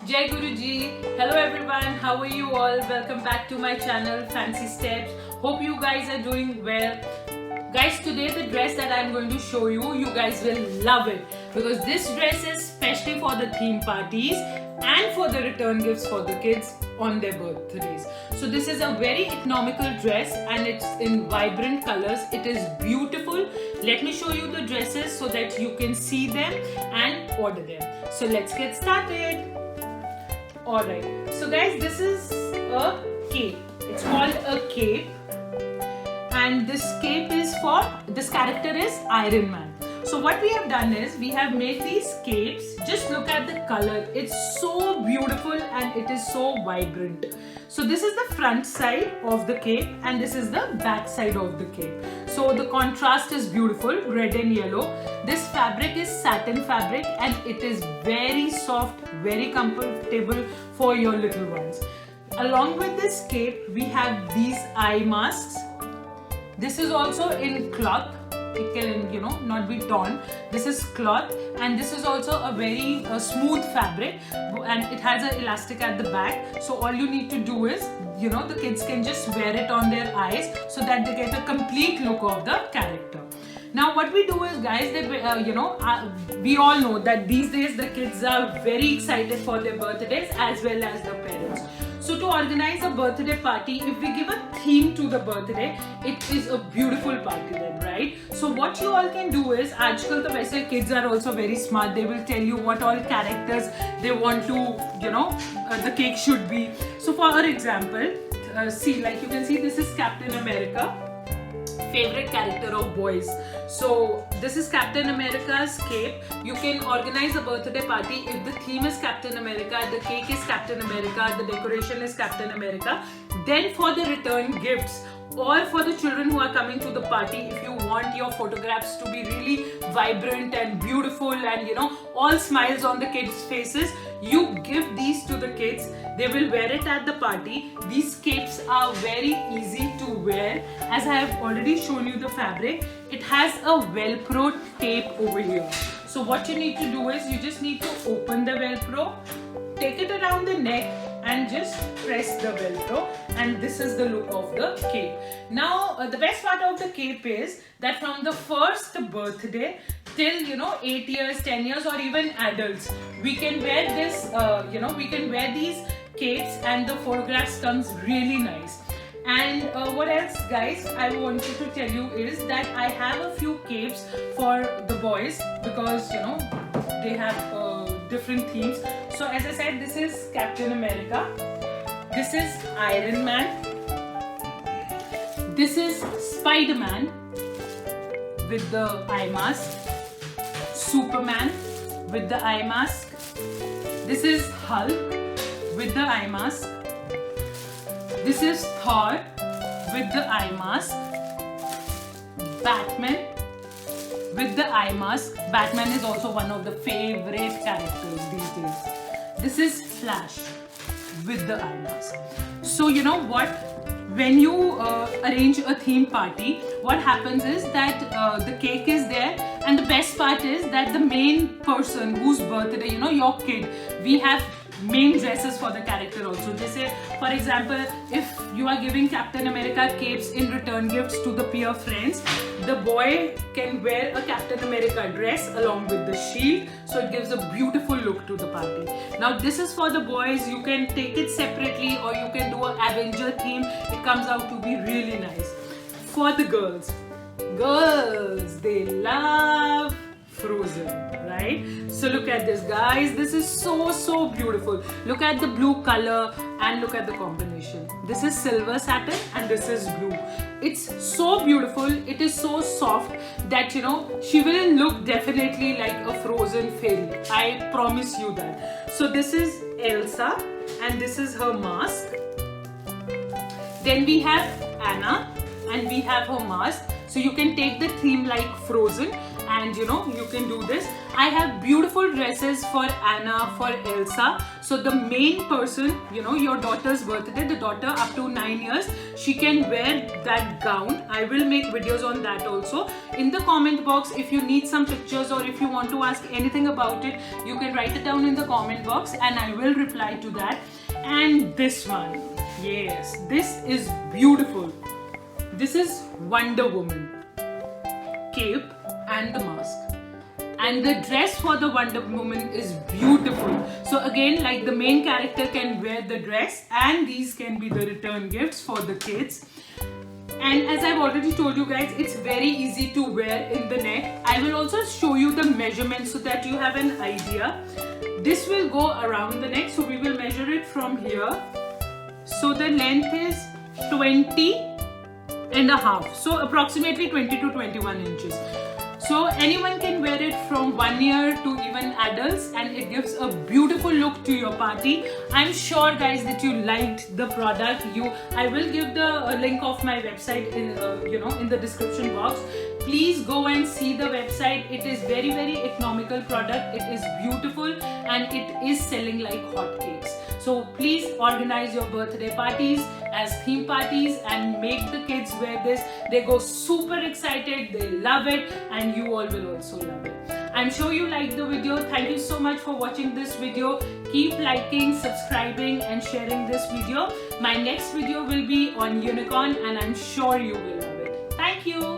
Jai Guruji. Hello everyone, how are you all? Welcome back to my channel Fancy Steps. Hope you guys are doing well. Guys, today the dress that I'm going to show you, you guys will love it because this dress is specially for the theme parties and for the return gifts for the kids on their birthdays. So this is a very economical dress and it's in vibrant colors. It is beautiful. Let me show you the dresses so that you can see them and order them. So let's get started. Alright, so guys, this is a cape. It's called a cape. And this cape is for, this character is Iron Man. So what we have done is, we have made these capes. Just look at the color. It's so beautiful and it is so vibrant. So this is the front side of the cape and this is the back side of the cape. So the contrast is beautiful, red and yellow. This fabric is satin fabric and it is very soft, very comfortable for your little ones. Along with this cape, we have these eye masks. This is also in cloth. It can, not be torn. This is cloth and this is also a very smooth fabric and it has an elastic at the back. So all you need to do is, the kids can just wear it on their eyes so that they get a complete look of the character. Now what we do is, guys, we all know that these days the kids are very excited for their birthdays as well as the parents. So to organize a birthday party, if we give a theme to the birthday, it is a beautiful party then, right? So what you all can do is, aajkal to waise kids are also very smart. They will tell you what all characters they want to, the cake should be. So for example, see, like you can see, this is Captain America, favorite character of boys. So this is Captain America's cape. You can organize a birthday party if the theme is Captain America, the cake is Captain America, the decoration is Captain America. Then for the return gifts or for the children who are coming to the party, if you want your photographs to be really vibrant and beautiful and all smiles on the kids' faces, you give these to the kids. They will wear it at the party. These capes are very easy to wear. As I have already shown you the fabric, it has a Velcro tape over here. So what you need to do is, you just need to open the Velcro, take it around the neck and just press the Velcro, and this is the look of the cape. Now the best part of the cape is that from the first birthday till 8 years, 10 years or even adults, we can wear this, we can wear these capes and the photographs comes really nice. And what else, guys, I wanted to tell you is that I have a few capes for the boys because they have different themes. So as I said, this is Captain America, this is Iron Man, this is Spider-Man with the eye mask, Superman with the eye mask, this is Hulk with the eye mask, this is Thor with the eye mask, Batman with the eye mask. Batman is also one of the favorite characters these days. This is Flash with the eye mask. So you know what? When you arrange a theme party, what happens is that the cake is there, and the best part is that the main person whose birthday, your kid, we have main dresses for the character also. They say, for example, if you are giving Captain America capes in return gifts to the peer friends, the boy can wear a Captain America dress along with the shield, so it gives a beautiful look to the party. Now this is for the boys. You can take it separately or you can do an Avenger theme. It comes out to be really nice. For the girls, they love Frozen, right? So look at this, guys. This is so beautiful. Look at the blue color and look at the combination. This is silver satin and this is blue. It's so beautiful. It is so soft that she will look definitely like a Frozen fairy. I promise you that. So this is Elsa and this is her mask. Then we have Anna and we have her mask. So you can take the theme like Frozen, and you can do this. I have beautiful dresses for Anna, for Elsa. So the main person, your daughter's birthday, the daughter up to 9 years, she can wear that gown. I will make videos on that also. In the comment box, if you need some pictures or if you want to ask anything about it, you can write it down in the comment box and I will reply to that. And this one, yes, this is beautiful. This is Wonder Woman cape and the mask, and the dress for the Wonder Woman is beautiful. So again, like the main character can wear the dress, and these can be the return gifts for the kids. And as I've already told you guys, it's very easy to wear in the neck. I will also show you the measurements so that you have an idea. This will go around the neck, so we will measure it from here. So the length is 20.5, so approximately 20 to 21 inches. So anyone can wear it from 1 year to even adults, and it gives a beautiful look to your party. I'm sure guys that you liked the product. I will give the link of my website in in the description box. Please go and see the website. It is very economical product. It is beautiful and it is selling like hotcakes. So please organize your birthday parties as theme parties and make the kids wear this. They go super excited, they love it, and you all will also love it. I'm sure you liked the video. Thank you so much for watching this video. Keep liking, subscribing and sharing this video. My next video will be on unicorn and I'm sure you will love it. Thank you.